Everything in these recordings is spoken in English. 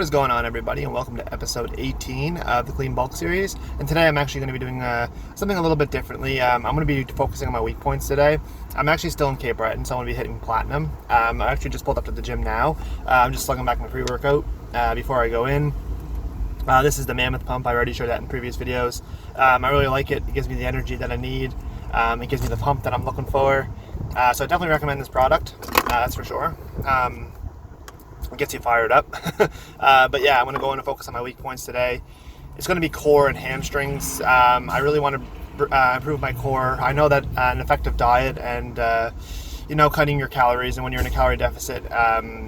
What is going on, everybody, and welcome to episode 18 of the Clean Bulk series. And today I'm actually going to be doing something a little bit differently. I'm going to be focusing on my weak points today. I'm actually still in Cape Breton, so I'm going to be hitting platinum. I actually just pulled up to the gym now. I'm just slugging back my pre-workout before I go in. This is the Mammoth Pump. I already showed that in previous videos. I really like it. It gives me the energy that I need. It gives me the pump that I'm looking for. So I definitely recommend this product, that's for sure. It gets you fired up. But yeah, I'm going to go in and focus on my weak points today. It's going to be core and hamstrings. I really want to improve my core. I know that an effective diet and cutting your calories, and when you're in a calorie deficit,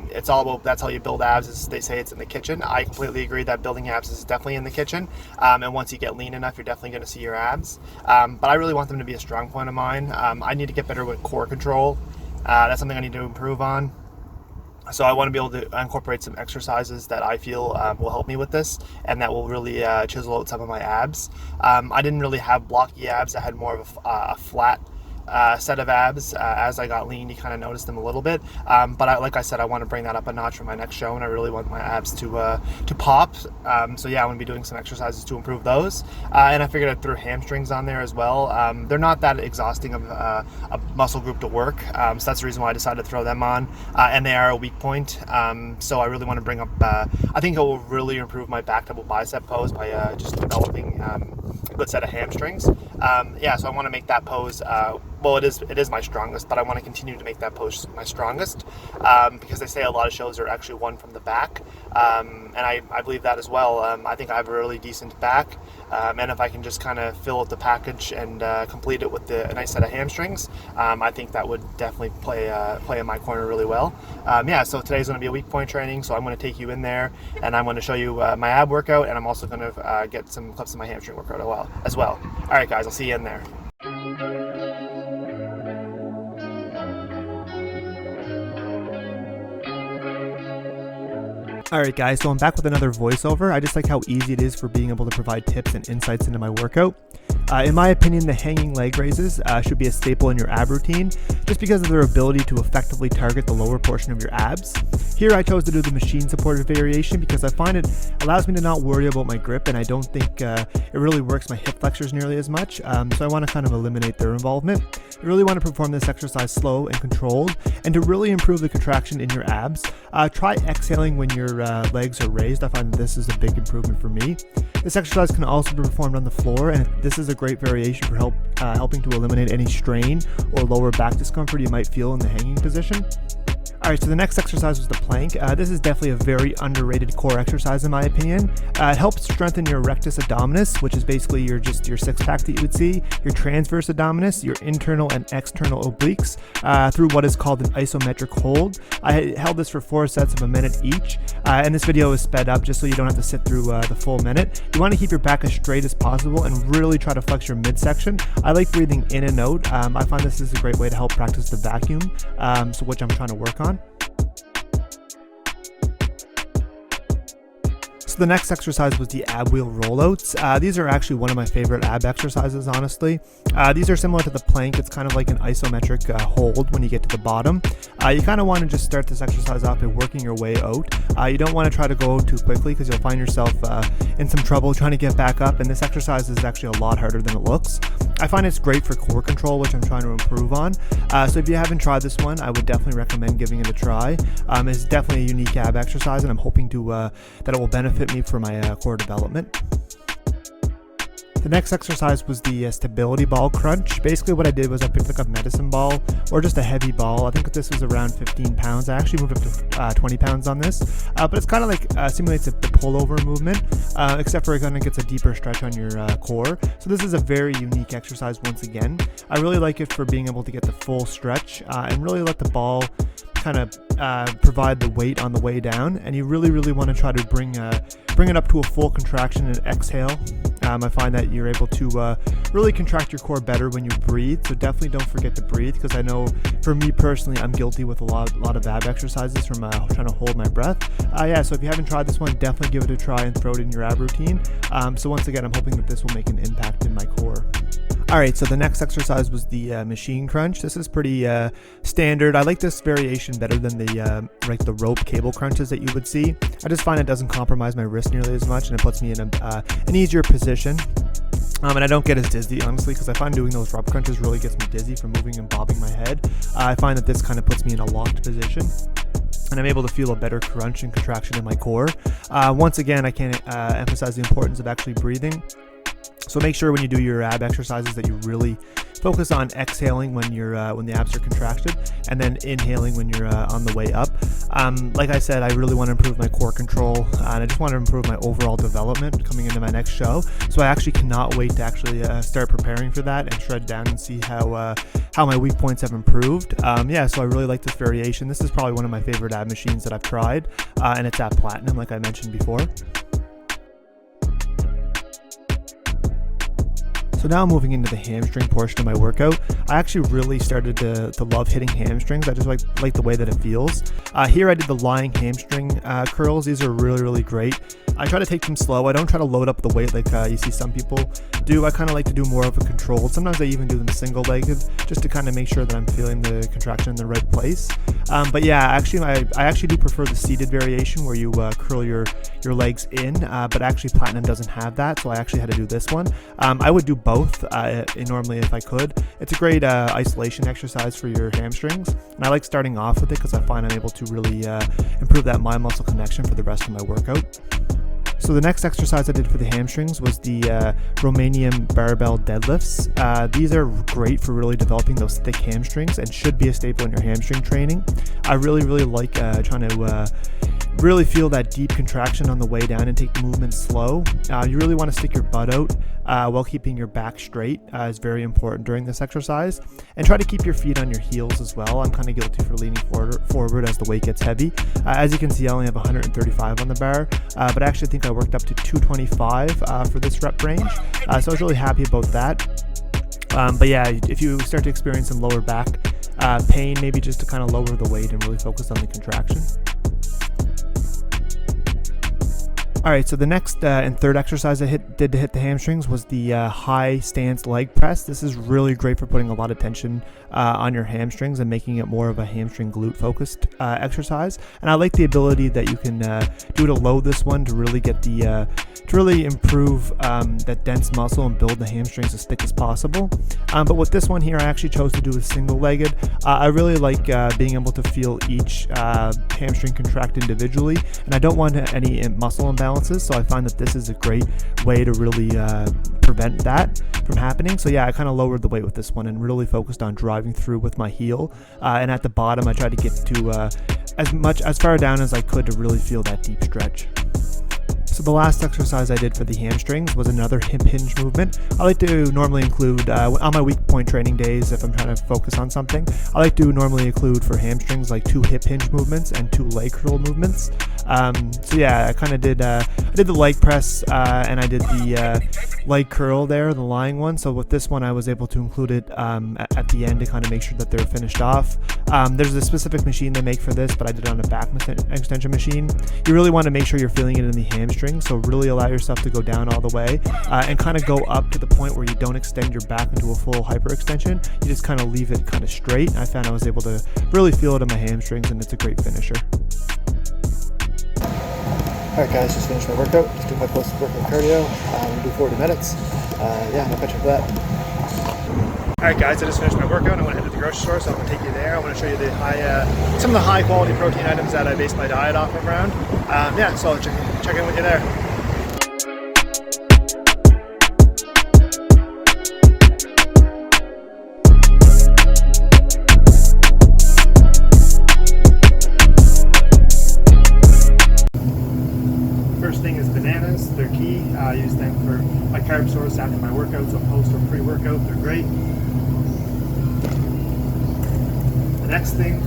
it's all about, that's how you build abs, as they say it's in the kitchen. I completely agree that building abs is definitely in the kitchen, and once you get lean enough, you're definitely going to see your abs. But I really want them to be a strong point of mine. I need to get better with core control. That's something I need to improve on. So I want to be able to incorporate some exercises that I feel will help me with this, and that will really chisel out some of my abs. I didn't really have blocky abs. I had more of a flat set of abs. As I got lean, you kind of noticed them a little bit. But like I said, I want to bring that up a notch for my next show, and I really want my abs to pop. So yeah, I'm going to be doing some exercises to improve those. And I figured I'd throw hamstrings on there as well. They're not that exhausting of a muscle group to work. So that's the reason why I decided to throw them on. And they are a weak point. So I really want to bring up, I think it will really improve my back double bicep pose by just developing a good set of hamstrings. Yeah, so I want to make that pose, well, it is my strongest, but I want to continue to make that pose my strongest, because they say a lot of shows are actually won from the back, and I believe that as well. I think I have a really decent back, and if I can just kind of fill out the package and complete it with a nice set of hamstrings, I think that would definitely play in my corner really well. Yeah, so today's going to be a weak point training, so I'm going to take you in there, and I'm going to show you my ab workout, and I'm also going to get some clips of my hamstring workout as well. All right, guys, I'll see you in there. Alright guys, so I'm back with another voiceover. I just like how easy it is for being able to provide tips and insights into my workout. In my opinion, the hanging leg raises should be a staple in your ab routine, just because of their ability to effectively target the lower portion of your abs. Here I chose to do the machine supported variation because I find it allows me to not worry about my grip, and I don't think it really works my hip flexors nearly as much, so I want to kind of eliminate their involvement. You really want to perform this exercise slow and controlled, and to really improve the contraction in your abs, try exhaling when your legs are raised. I find that this is a big improvement for me. This exercise can also be performed on the floor, and this is a great variation for helping to eliminate any strain or lower back discomfort you might feel in the hanging position. Alright, so the next exercise was the plank. This is definitely a very underrated core exercise in my opinion. It helps strengthen your rectus abdominis, which is basically your six-pack that you would see, your transverse abdominis, your internal and external obliques, through what is called an isometric hold. I held this for 4 sets of a minute each, and this video is sped up just so you don't have to sit through the full minute. You want to keep your back as straight as possible and really try to flex your midsection. I like breathing in and out. I find this is a great way to help practice the vacuum, so which I'm trying to work on. So the next exercise was the ab wheel rollouts. These are actually one of my favorite ab exercises, honestly. These are similar to the plank. It's kind of like an isometric hold when you get to the bottom. You kind of want to just start this exercise off by working your way out. You don't want to try to go too quickly because you'll find yourself in some trouble trying to get back up, and this exercise is actually a lot harder than it looks. I find it's great for core control, which I'm trying to improve on. So if you haven't tried this one, I would definitely recommend giving it a try. It's definitely a unique ab exercise, and I'm hoping that it will benefit me for my core development. The next exercise was the stability ball crunch. Basically what I did was I picked like a medicine ball or just a heavy ball. I think this was around 15 pounds. I actually moved up to 20 pounds on this, but it's kind of like simulates the pullover movement, except for it kind of gets a deeper stretch on your core. So this is a very unique exercise once again. I really like it for being able to get the full stretch and really let the ball kind of provide the weight on the way down, and you really want to try to bring it up to a full contraction and exhale. I find that you're able to really contract your core better when you breathe, so definitely don't forget to breathe, because I know for me personally I'm guilty with a lot of ab exercises from trying to hold my breath. Yeah, so if you haven't tried this one, definitely give it a try and throw it in your ab routine. So once again, I'm hoping that this will make an impact in my core. All right, so the next exercise was the machine crunch. This is pretty standard. I like this variation better than the rope cable crunches that you would see. I just find it doesn't compromise my wrist nearly as much, and it puts me in an easier position. And I don't get as dizzy, honestly, because I find doing those rope crunches really gets me dizzy from moving and bobbing my head. I find that this kind of puts me in a locked position, and I'm able to feel a better crunch and contraction in my core. Once again, I can't emphasize the importance of actually breathing. So make sure when you do your ab exercises that you really focus on exhaling when the abs are contracted, and then inhaling when you're on the way up. Like I said, I really want to improve my core control, and I just want to improve my overall development coming into my next show. So I actually cannot wait to actually start preparing for that and shred down and see how my weak points have improved. So I really like this variation. This is probably one of my favorite ab machines that I've tried, and it's at Platinum, like I mentioned before. So now moving into the hamstring portion of my workout, I actually really started to love hitting hamstrings. I just like the way that it feels. Here I did the lying hamstring curls. These are really, really great. I try to take them slow. I don't try to load up the weight like you see some people do. I kind of like to do more of a controlled. Sometimes I even do them single-legged just to kind of make sure that I'm feeling the contraction in the right place. But yeah, actually, I actually do prefer the seated variation where you curl your legs in, but actually Platinum doesn't have that, so I actually had to do this one. I would do both normally if I could. It's a great isolation exercise for your hamstrings, and I like starting off with it because I find I'm able to really improve that mind-muscle connection for the rest of my workout. So the next exercise I did for the hamstrings was the Romanian barbell deadlifts. These are great for really developing those thick hamstrings and should be a staple in your hamstring training. I really, really like trying to really feel that deep contraction on the way down and take the movement slow. You really want to stick your butt out while keeping your back straight is very important during this exercise. And try to keep your feet on your heels as well. I'm kind of guilty for leaning forward as the weight gets heavy. As you can see, I only have 135 on the bar, but I actually think I worked up to 225 for this rep range. So I was really happy about that. But yeah, if you start to experience some lower back pain, maybe just to kind of lower the weight and really focus on the contraction. All right, so the next and third exercise I did to hit the hamstrings was the high stance leg press. This is really great for putting a lot of tension on your hamstrings and making it more of a hamstring glute focused exercise. And I like the ability that you can do to load this one to really get to really improve that dense muscle and build the hamstrings as thick as possible. But with this one here, I actually chose to do a single-legged. I really like being able to feel each hamstring contract individually, and I don't want any muscle imbalances, so I find that this is a great way to really prevent that from happening. So yeah, I kind of lowered the weight with this one and really focused on driving through with my heel, and at the bottom I tried to get to as far down as I could to really feel that deep stretch. So the last exercise I did for the hamstrings was another hip hinge movement. I like to normally include, on my weak point training days, if I'm trying to focus on something, I like to normally include for hamstrings like 2 hip hinge movements and 2 leg curl movements. So yeah, I kind of did, I did the leg press and I did the leg curl there, the lying one. So with this one, I was able to include it at the end to kind of make sure that they're finished off. There's a specific machine they make for this, but I did it on a back extension machine. You really want to make sure you're feeling it in the hamstring. So really allow yourself to go down all the way and kind of go up to the point where you don't extend your back into a full hyperextension. You just kind of leave it kind of straight. I found I was able to really feel it in my hamstrings, and it's a great finisher. Alright guys, just finished my workout. Just doing my post-workout cardio. I'm going to do 40 minutes. Yeah, I'll catch you for that. Alright guys, I just finished my workout. I want to head to the grocery store, so I'm going to take you there. I want to show you the some of the high quality protein items that I base my diet off of around. Yeah, so I'll check in with you there. First thing is bananas. They're key. I use them for my carb source after my workout, so post or pre-workout, they're great. The next thing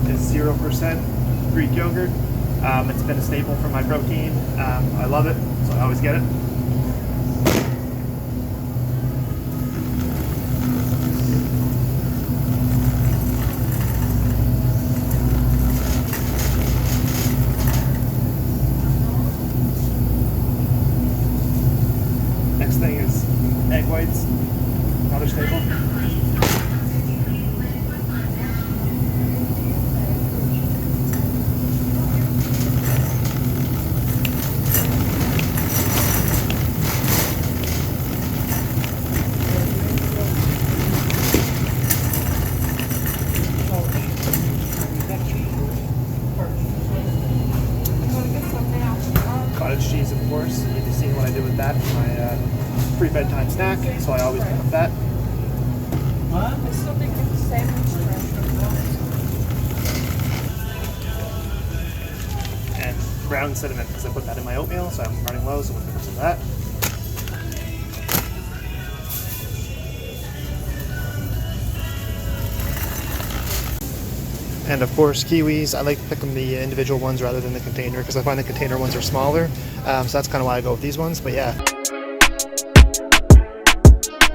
is 0% Greek yogurt. It's been a staple for my protein. I love it, so I always get it. egg whites, another staple. Cottage cheese, of course. You've seen what I did with that in my pre-bedtime snack, so I always pick up that. I still think it's the sandwich And ground cinnamon, because I put that in my oatmeal, so I'm running low, so we'll pick up some of that. And of course, kiwis. I like picking the individual ones rather than the container because I find the container ones are smaller. So that's kind of why I go with these ones. But yeah.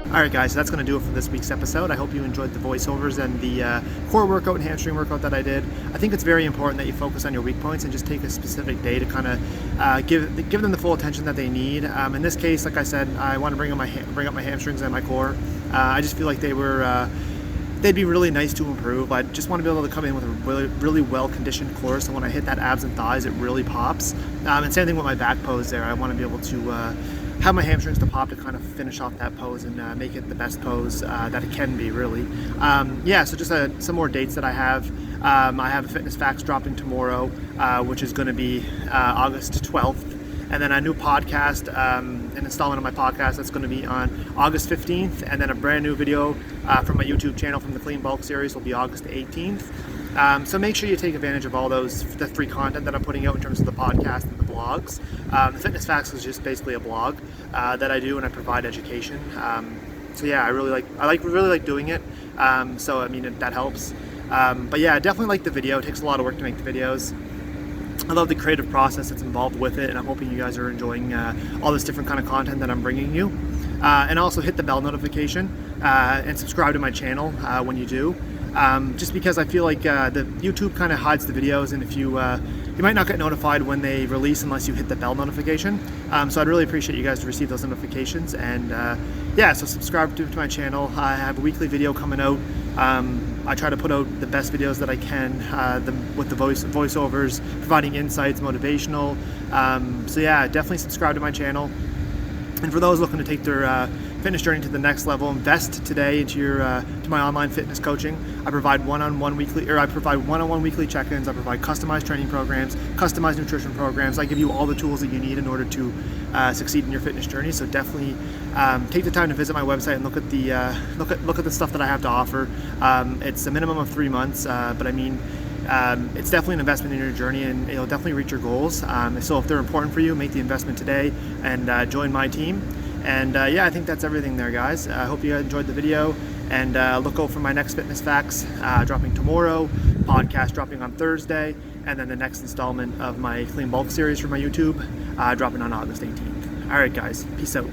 Alright guys, so that's going to do it for this week's episode. I hope you enjoyed the voiceovers and the core workout and hamstring workout that I did. I think it's very important that you focus on your weak points and just take a specific day to kind of give them the full attention that they need. In this case, like I said, I want to bring up my hamstrings and my core. I just feel like they'd be really nice to improve. I just want to be able to come in with a really well-conditioned core, so when I hit that abs and thighs, it really pops. And same thing with my back pose there. I want to be able to have my hamstrings to pop to kind of finish off that pose and make it the best pose that it can be, really. Yeah, so just some more dates that I have. I have a Fitness Facts dropping tomorrow, which is going to be August 12th. And then a new podcast, an installment of my podcast that's going to be on August 15th. And then a brand new video from my YouTube channel from the Clean Bulk series will be August 18th. So make sure you take advantage of all the free content that I'm putting out in terms of the podcast and the blogs. The Fitness Facts is just basically a blog that I do and I provide education. So yeah, I really like doing it. So I mean, that helps. But yeah, I definitely like the video. It takes a lot of work to make the videos. I love the creative process that's involved with it, and I'm hoping you guys are enjoying all this different kind of content that I'm bringing you. And also hit the bell notification and subscribe to my channel when you do. Just because I feel like the YouTube kind of hides the videos, and if you might not get notified when they release unless you hit the bell notification. So I'd really appreciate you guys to receive those notifications. And yeah, so subscribe to my channel. I have a weekly video coming out. I try to put out the best videos that I can with the voiceovers, providing insights, motivational. So yeah, definitely subscribe to my channel. And for those looking to take their fitness journey to the next level, invest today into to my online fitness coaching. I provide one-on-one weekly check-ins. I provide customized training programs, customized nutrition programs. I give you all the tools that you need in order to succeed in your fitness journey. So definitely take the time to visit my website and look at the stuff that I have to offer. It's a minimum of 3 months, but I mean, it's definitely an investment in your journey, and it'll definitely reach your goals. So if they're important for you, make the investment today and join my team. And yeah, I think that's everything there, guys. I hope you enjoyed the video, and look out for my next Fitness Facts dropping tomorrow, podcast dropping on Thursday, and then the next installment of my Clean Bulk series for my YouTube dropping on August 18th. All right, guys, peace out.